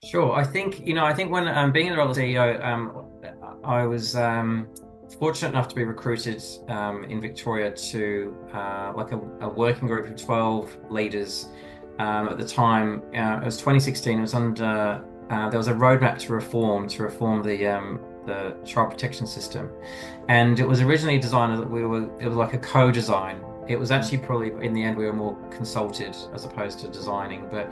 Sure. I think when being in the role of CEO, I was fortunate enough to be recruited in Victoria to like a working group of 12 leaders. At the time, it was 2016. It was under there was a roadmap to reform the child protection system, and it was originally designed that it was like a co-design. It was actually probably in the end we were more consulted as opposed to designing, but.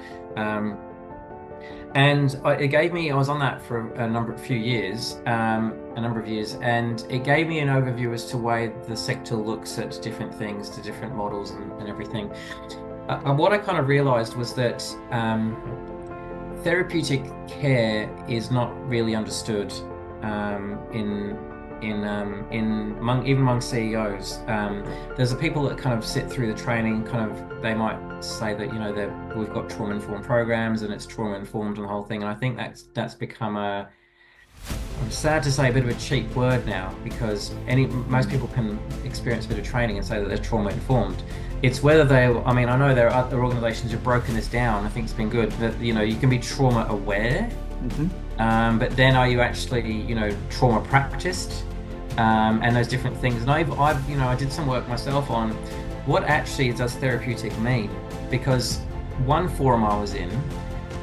It gave me, I was on that for a few years, a number of years, and it gave me an overview as to why the sector looks at different things, to different models and everything. What I kind of realized was that therapeutic care is not really understood even among CEOs. There's the people that kind of sit through the training, kind of they might say that we've got trauma informed programs and it's trauma informed and the whole thing. And I think that's become I'm sad to say, a bit of a cheap word now because most people can experience a bit of training and say that they're trauma informed. It's whether I mean, I know there are other organisations who've broken this down. I think it's been good that you can be trauma aware, but then are you actually trauma practiced, and those different things. And I did some work myself on what actually does therapeutic mean, because one forum I was in.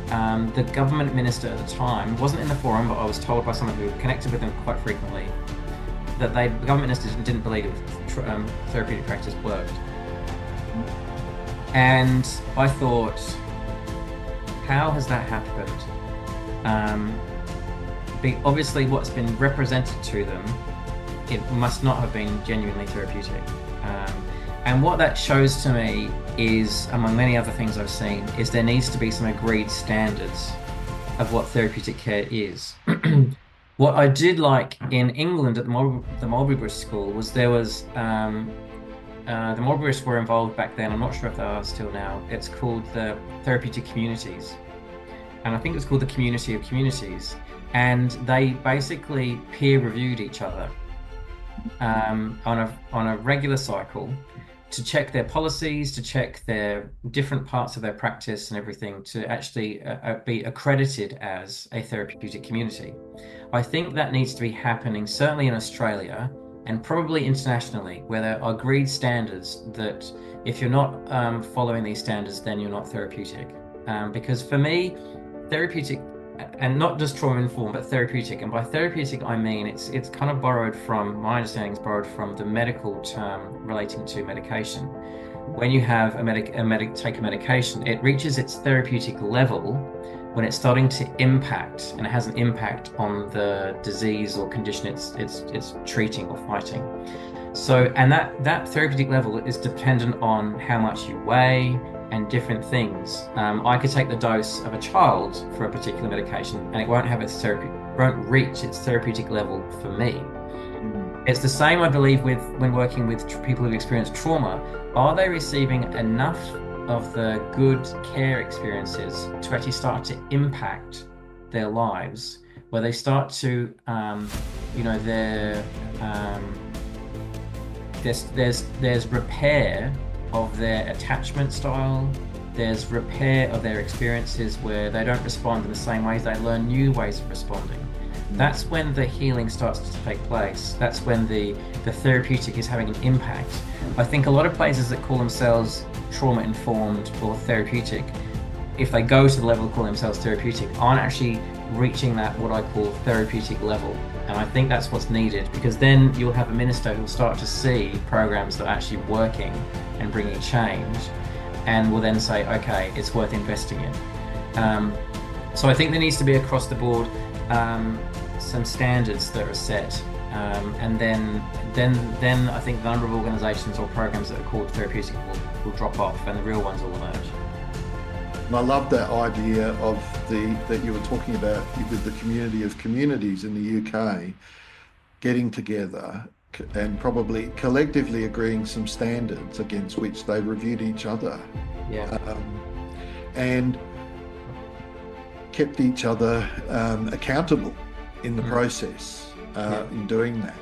The government minister at the time wasn't in the forum, but I was told by someone who connected with them quite frequently that the government ministers didn't believe therapeutic practice worked. And I thought, how has that happened? Obviously, what's been represented to them, it must not have been genuinely therapeutic. And what that shows to me is, among many other things I've seen, is there needs to be some agreed standards of what therapeutic care is. What I did like in England at the Mulberry Bush School was the Mulberry Bush were involved back then. I'm not sure if they are still now. It's called the therapeutic communities. And I think it's called the community of communities. And they basically peer reviewed each other on a regular cycle, to check their policies, to check their different parts of their practice and everything, to actually be accredited as a therapeutic community. I think that needs to be happening certainly in Australia and probably internationally, where there are agreed standards that if you're not following these standards, then you're not therapeutic. Because for me, therapeutic, and not just trauma informed, but therapeutic. And by therapeutic, I mean it's kind of borrowed from, my understanding is borrowed from the medical term relating to medication. When you have take a medication, it reaches its therapeutic level when it's starting to impact, and it has an impact on the disease or condition it's treating or fighting. So, and that therapeutic level is dependent on how much you weigh and different things. I could take the dose of a child for a particular medication and it won't reach its therapeutic level for me. It's the same, I believe, when working with people who've experienced trauma. Are they receiving enough of the good care experiences to actually start to impact their lives, where they start to, there's repair of their attachment style, there's repair of their experiences where they don't respond in the same ways, they learn new ways of responding. That's when the healing starts to take place. That's when the therapeutic is having an impact. I think a lot of places that call themselves trauma-informed or therapeutic, if they go to the level of calling themselves therapeutic, aren't actually reaching that, what I call, therapeutic level. And I think that's what's needed, because then you'll have a minister who'll start to see programs that are actually working and bringing change, and will then say, okay, it's worth investing in. So I think there needs to be across the board some standards that are set, and then I think the number of organisations or programs that are called therapeutic will drop off, and the real ones will emerge. And I love that idea of that you were talking about with the community of communities in the UK getting together and probably collectively agreeing some standards against which they reviewed each other. Yeah. And kept each other accountable in the process in doing that.